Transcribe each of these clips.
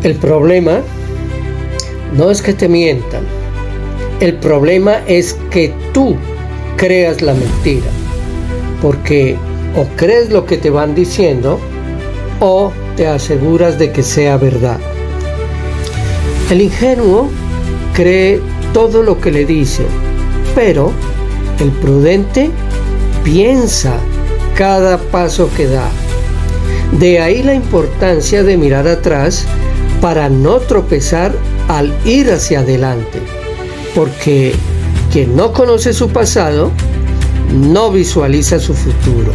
El problema no es que te mientan. El problema es que tú creas la mentira. Porque o crees lo que te van diciendo o te aseguras de que sea verdad. El ingenuo cree todo lo que le dicen, pero el prudente piensa cada paso que da. De ahí la importancia de mirar atrás para no tropezar al ir hacia adelante, porque quien no conoce su pasado no visualiza su futuro.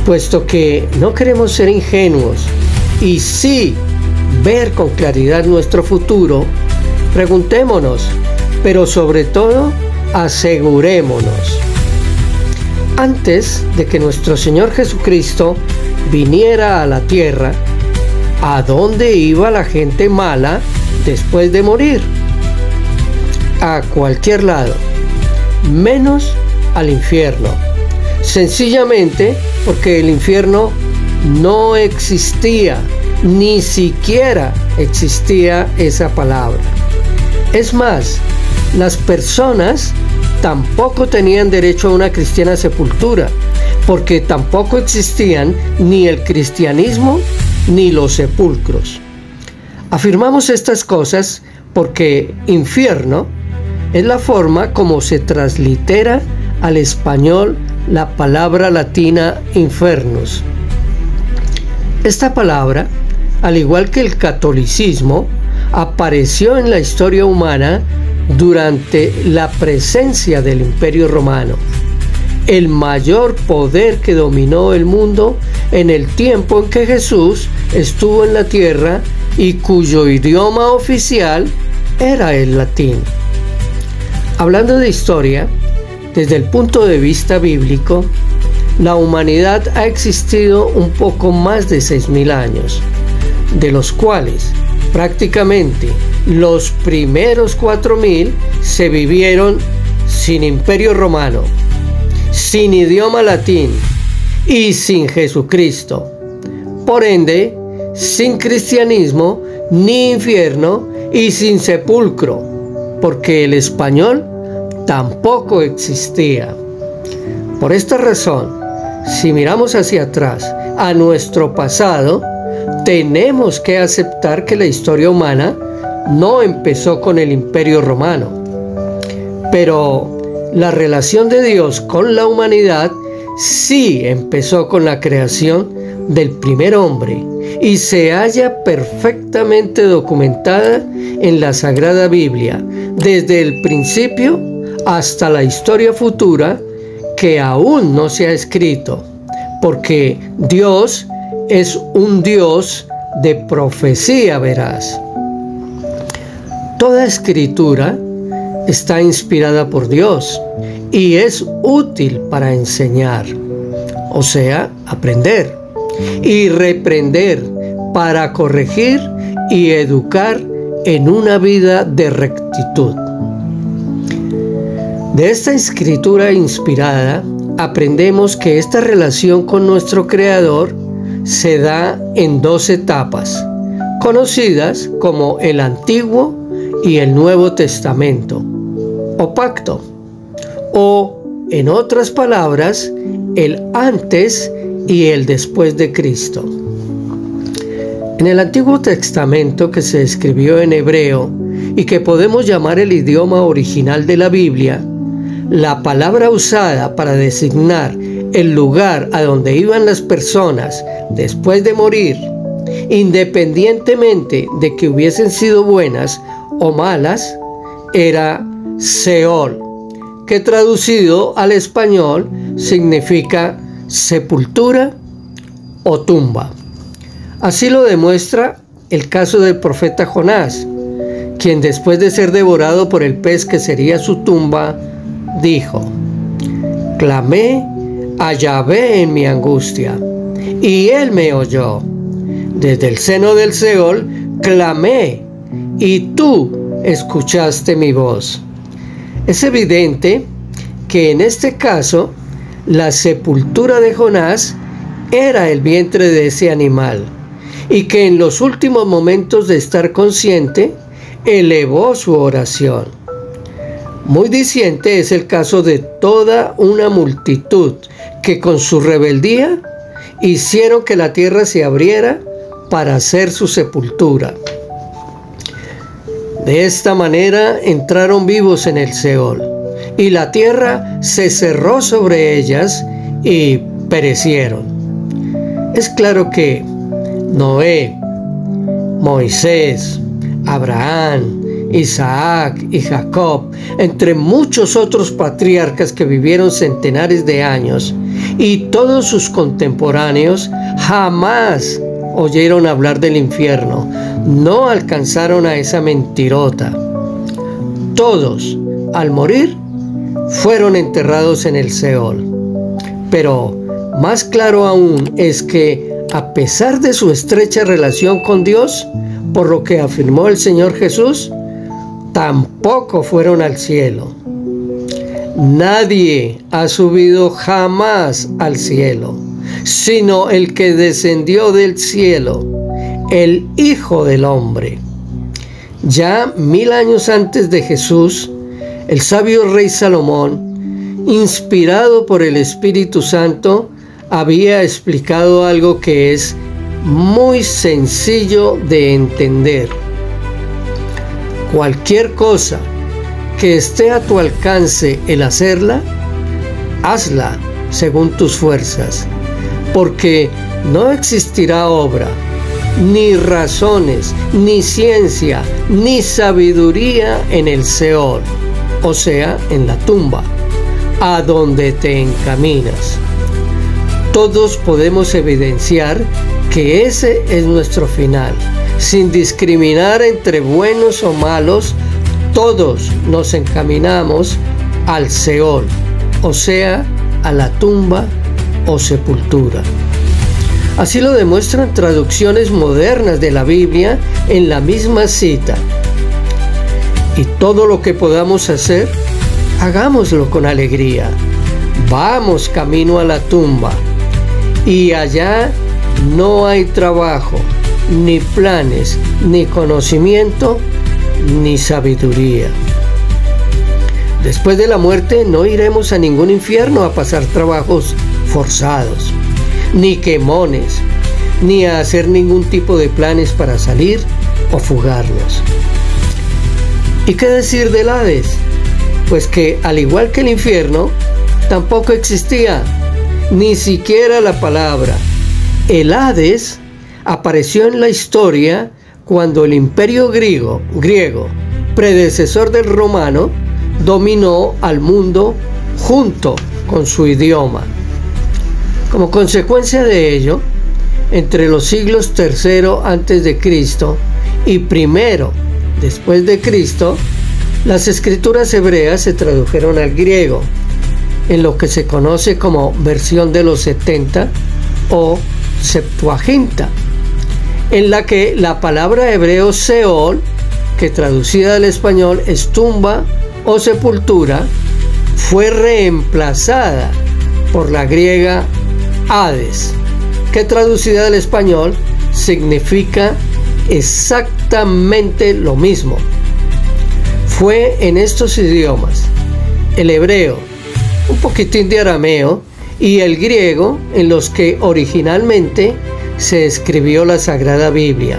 Puesto que no queremos ser ingenuos y sí ver con claridad nuestro futuro, preguntémonos, pero sobre todo asegurémonos. Antes de que nuestro Señor Jesucristo viniera a la tierra, ¿a dónde iba la gente mala después de morir? A cualquier lado, menos al infierno. Sencillamente porque el infierno no existía, ni siquiera existía esa palabra. Es más, las personas tampoco tenían derecho a una cristiana sepultura, porque tampoco existían ni el cristianismo ni los sepulcros. Afirmamos estas cosas porque infierno es la forma como se translitera al español la palabra latina infernus. Esta palabra, al igual que el catolicismo, apareció en la historia humana durante la presencia del Imperio Romano, el mayor poder que dominó el mundo en el tiempo en que Jesús estuvo en la tierra y cuyo idioma oficial era el latín. Hablando de historia, desde el punto de vista bíblico, la humanidad ha existido un poco más de 6.000 años, de los cuales prácticamente los primeros 4.000 se vivieron sin Imperio Romano, sin idioma latín y sin Jesucristo. Por ende, sin cristianismo ni infierno y sin sepulcro, porque el español tampoco existía. Por esta razón, si miramos hacia atrás a nuestro pasado, tenemos que aceptar que la historia humana no empezó con el Imperio Romano. Pero la relación de Dios con la humanidad sí empezó con la creación del primer hombre y se halla perfectamente documentada en la Sagrada Biblia, desde el principio hasta la historia futura que aún no se ha escrito, porque Dios es un Dios de profecía veraz. Toda escritura está inspirada por Dios y es útil para enseñar, o sea, aprender, y reprender, para corregir y educar en una vida de rectitud. De esta escritura inspirada, aprendemos que esta relación con nuestro Creador se da en 2 etapas, conocidas como el Antiguo y el Nuevo Testamento, o pacto, o, en otras palabras, el antes y el después de Cristo. En el Antiguo Testamento, que se escribió en hebreo y que podemos llamar el idioma original de la Biblia, la palabra usada para designar el lugar a donde iban las personas después de morir, independientemente de que hubiesen sido buenas o malas, era Seol, que traducido al español significa sepultura o tumba. Así lo demuestra el caso del profeta Jonás, quien después de ser devorado por el pez que sería su tumba, dijo: clamé a Yahvé en mi angustia, y él me oyó. Desde el seno del Seol clamé, y tú escuchaste mi voz. Es evidente que en este caso la sepultura de Jonás era el vientre de ese animal, y que en los últimos momentos de estar consciente, elevó su oración. Muy diciente es el caso de toda una multitud que con su rebeldía hicieron que la tierra se abriera para hacer su sepultura. De esta manera entraron vivos en el Seol, y la tierra se cerró sobre ellas y perecieron. Es claro que Noé, Moisés, Abraham, Isaac y Jacob, entre muchos otros patriarcas que vivieron centenares de años, y todos sus contemporáneos jamás oyeron hablar del infierno, no alcanzaron a esa mentirota. Todos, al morir, fueron enterrados en el Seol. Pero más claro aún es que, a pesar de su estrecha relación con Dios, por lo que afirmó el Señor Jesús, tampoco fueron al cielo. Nadie ha subido jamás al cielo, sino el que descendió del cielo, el Hijo del Hombre. Ya 1000 años antes de Jesús, el sabio rey Salomón, inspirado por el Espíritu Santo, había explicado algo que es muy sencillo de entender. Cualquier cosa que esté a tu alcance el hacerla, hazla según tus fuerzas, porque no existirá obra, ni razones, ni ciencia, ni sabiduría en el Seol, o sea, en la tumba, a donde te encaminas. Todos podemos evidenciar que ese es nuestro final. Sin discriminar entre buenos o malos, todos nos encaminamos al Seol, o sea, a la tumba o sepultura. Así lo demuestran traducciones modernas de la Biblia en la misma cita. Y todo lo que podamos hacer, hagámoslo con alegría. Vamos camino a la tumba, y allá no hay trabajo, ni planes, ni conocimiento, ni sabiduría. Después de la muerte no iremos a ningún infierno a pasar trabajos forzados, ni quemones, ni a hacer ningún tipo de planes para salir o fugarnos. ¿Y qué decir del Hades? Pues que, al igual que el infierno, tampoco existía ni siquiera la palabra. El Hades apareció en la historia cuando el imperio griego, predecesor del romano, dominó al mundo junto con su idioma. Como consecuencia de ello, entre los siglos III a.C. y I después de Cristo, las escrituras hebreas se tradujeron al griego, en lo que se conoce como versión de los 70 o Septuaginta, en la que la palabra hebreo Seol, que traducida al español es tumba o sepultura, fue reemplazada por la griega Hades, que traducida al español significa exactamente lo mismo. Fue en estos idiomas, el hebreo, un poquitín de arameo y el griego, en los que originalmente se escribió la Sagrada Biblia.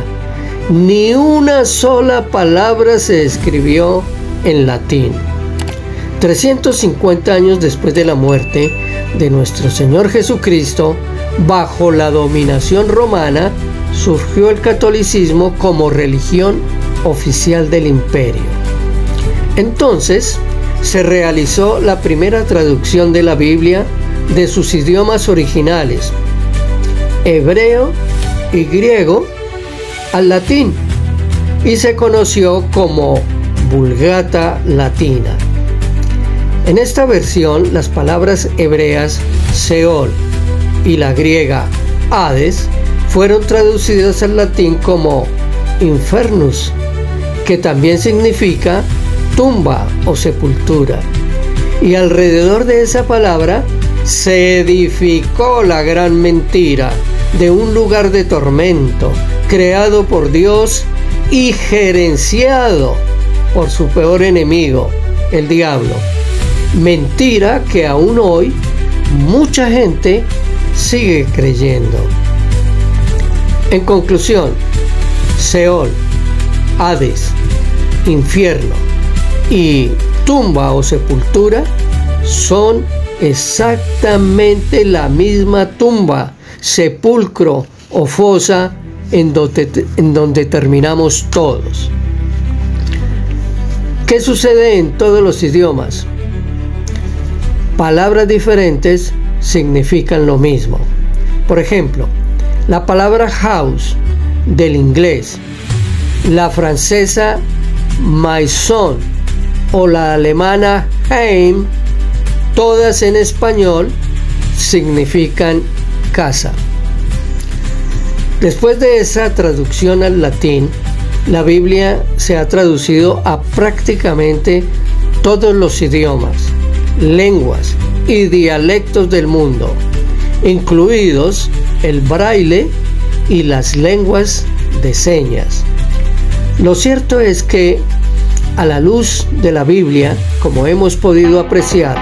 Ni una sola palabra se escribió en latín. 350 años después de la muerte de nuestro Señor Jesucristo, bajo la dominación romana, surgió el catolicismo como religión oficial del imperio. Entonces, se realizó la primera traducción de la Biblia de sus idiomas originales, hebreo y griego, al latín, y se conoció como Vulgata Latina. En esta versión, las palabras hebreas Seol y la griega Hades fueron traducidas al latín como Infernus, que también significa tumba o sepultura. Y alrededor de esa palabra se edificó la gran mentira de un lugar de tormento, creado por Dios y gerenciado por su peor enemigo, el diablo. Mentira que aún hoy mucha gente sigue creyendo. En conclusión, Seol, Hades, infierno y tumba o sepultura son exactamente la misma tumba, sepulcro o fosa en donde terminamos todos. ¿Qué sucede en todos los idiomas? Palabras diferentes significan lo mismo. Por ejemplo, la palabra house del inglés, la francesa maison o la alemana Heim, todas en español significan casa. Después de esa traducción al latín, la Biblia se ha traducido a prácticamente todos los idiomas, lenguas y dialectos del mundo, incluidos el braille y las lenguas de señas. Lo cierto es que, a la luz de la Biblia, como hemos podido apreciar,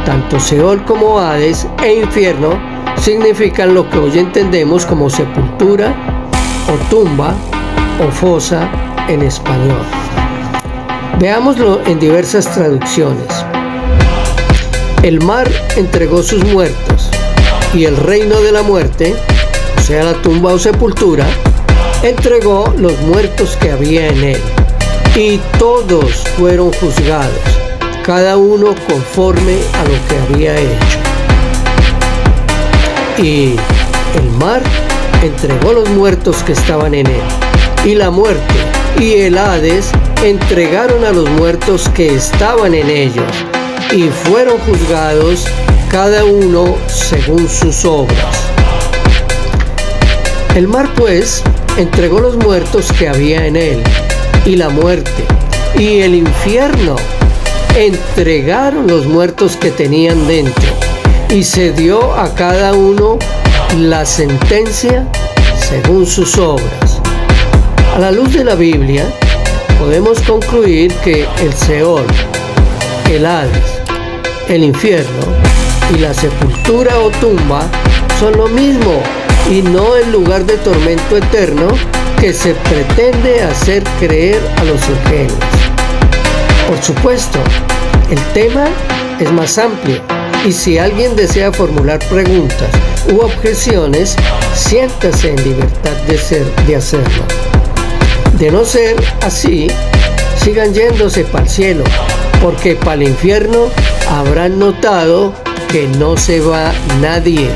tanto Seol como Hades e infierno significan lo que hoy entendemos como sepultura o tumba o fosa en español. Veámoslo en diversas traducciones. El mar entregó sus muertos y el reino de la muerte, o sea la tumba o sepultura, entregó los muertos que había en él, y todos fueron juzgados, cada uno conforme a lo que había hecho. Y el mar entregó los muertos que estaban en él, y la muerte y el Hades entregaron a los muertos que estaban en ellos, y fueron juzgados cada uno según sus obras. El mar, pues, entregó los muertos que había en él, y la muerte y el infierno entregaron los muertos que tenían dentro, y se dio a cada uno la sentencia según sus obras. A la luz de la Biblia, podemos concluir que el Seol, el Hades, el infierno y la sepultura o tumba son lo mismo, y no el lugar de tormento eterno que se pretende hacer creer a los ingenuos. Por supuesto, el tema es más amplio, y si alguien desea formular preguntas u objeciones, siéntase en libertad de hacerlo. De no ser así, sigan yéndose para el cielo, porque para el infierno habrán notado que no se va nadie.